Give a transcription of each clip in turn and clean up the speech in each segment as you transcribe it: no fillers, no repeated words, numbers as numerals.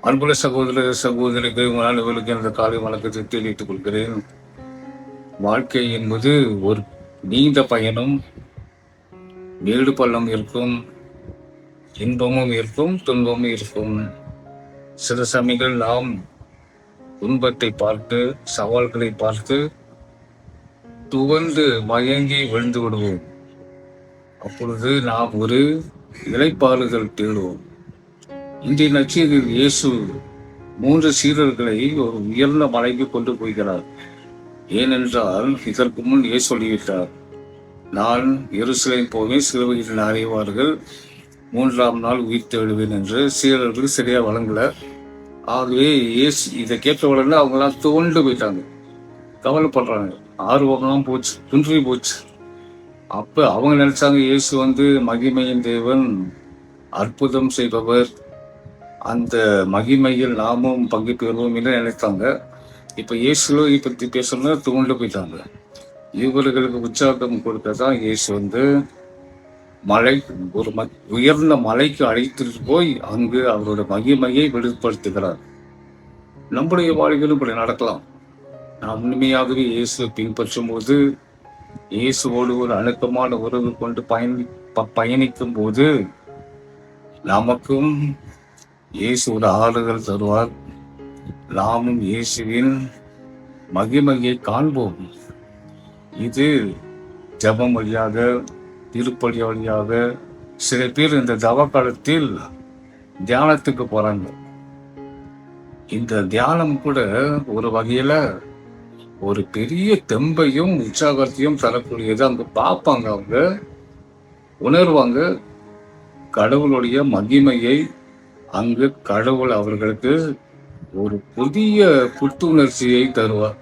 அன்புள்ள சகோதர சகோதரிக்கு மாணவர்களுக்கு எனது காலை வணக்கத்தை தெரிவித்துக் கொள்கிறேன். வாழ்க்கை என்பது ஒரு நீண்ட பயணம். மேடு பள்ளம் இருக்கும், இன்பமும் இருக்கும், துன்பமும் இருக்கும். சில சமயங்கள் நாம் துன்பத்தை பார்த்து, சவால்களை பார்த்து துவண்டு மயங்கி விழுந்து விடுவோம். அப்பொழுது நாம் ஒரு இளைப்பாறுதல் தேடுவோம். இன்றைய நற்செய்தியில் இயேசு 3 சீடர்களை ஒரு உயர்ந்த மலைக்கு கொண்டு போகிறார். ஏனென்றால் இதற்கு முன் இயேசு சொல்லிவிட்டார், நான் எருசலேம் போவேன், சிலுவையில் அறைவார்கள், 3ஆம் நாள் உயிர் தேடுவேன் என்று. சீடர்களுக்கு சரியா வழங்கல. ஆகவே இயேசு இதை கேட்ட உடனே அவங்களாம் தோண்டு போயிட்டாங்க, கவலைப்படுறாங்க, ஆர்வம்லாம் போச்சு, துன்றி போச்சு. அப்ப அவங்க நினைச்சாங்க இயேசு மகிமையின் தேவன், அற்புதம் செய்பவர், அந்த மகிமையில் நாமும் பங்கு பெறுவோம் என்று நினைத்தாங்க. இப்ப இயேசுவை பற்றி பேசணும்னா தூண்டு போயிட்டாங்க. இவர்களுக்கு உற்சாகம் கொடுத்ததான் இயேசு மலை ஒரு உயர்ந்த மலைக்கு அழைத்துட்டு போய் அங்கு அவரோட மகிமையை வெளிப்படுத்துகிறார். நம்முடைய வாழ்க்கையிலும் இப்படி நடக்கலாம். நாம் உண்மையாகவே இயேசுவை பின்பற்றும் போது, இயேசுவோடு ஒரு அணுக்கமான உறவு கொண்டு பயணிக்கும் போது நமக்கும் இயேசுவோட ஆறுதல் தருவார். நாமும் இயேசுவின் மகிமையை காண்போம். இது ஜபம் வழியாக, திருப்பலி வழியாக. சில பேர் இந்த தவ காலத்தில் தியானத்துக்கு போறாங்க. இந்த தியானம் கூட ஒரு வகையில ஒரு பெரிய தெம்பையும் உற்சாகத்தையும் தரக்கூடியது. அங்க பார்ப்பாங்க, அவங்க உணர்வாங்க கடவுளுடைய மகிமையை. அங்கு கடவுள் அவர்களுக்கு ஒரு புதிய புத்துணர்ச்சியை தருவார்.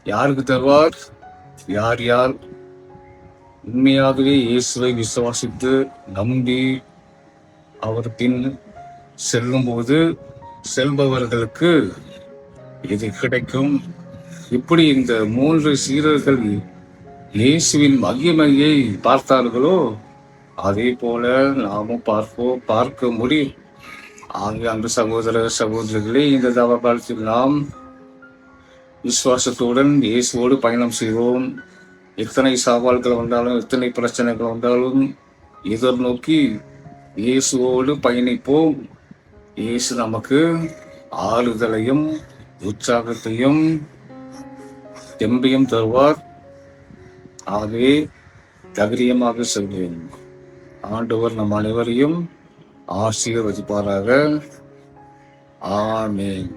யாருக்கு தருவார்? யார் யார் உண்மையாகவே இயேசுவை விசுவாசித்து நம்பி அவர் பின் செல்லும்போது செல்பவர்களுக்கு இது கிடைக்கும். இப்படி இந்த 3 சீடர்கள் இயேசுவின் மகிமையை பார்த்தார்களோ, அதே போல நாமும் பார்க்க முடியும். ஆகிய அன்பு சகோதர சகோதரிகளே, இந்த தவ காலத்தில் நாம் விசுவாசத்துடன் இயேசுவோடு பயணம் செய்வோம். எத்தனை சவால்கள் வந்தாலும், எத்தனை பிரச்சனைகள் வந்தாலும் எதிர்நோக்கி இயேசுவோடு பயணிப்போம். இயேசு நமக்கு ஆறுதலையும் உற்சாகத்தையும் தெம்பையும் தருவார். ஆகவே தைரியமாக செல்வேன். ஆண்டவர் நம் அனைவரையும் ஆசீர்வதிப்பாராக. ஆமென்.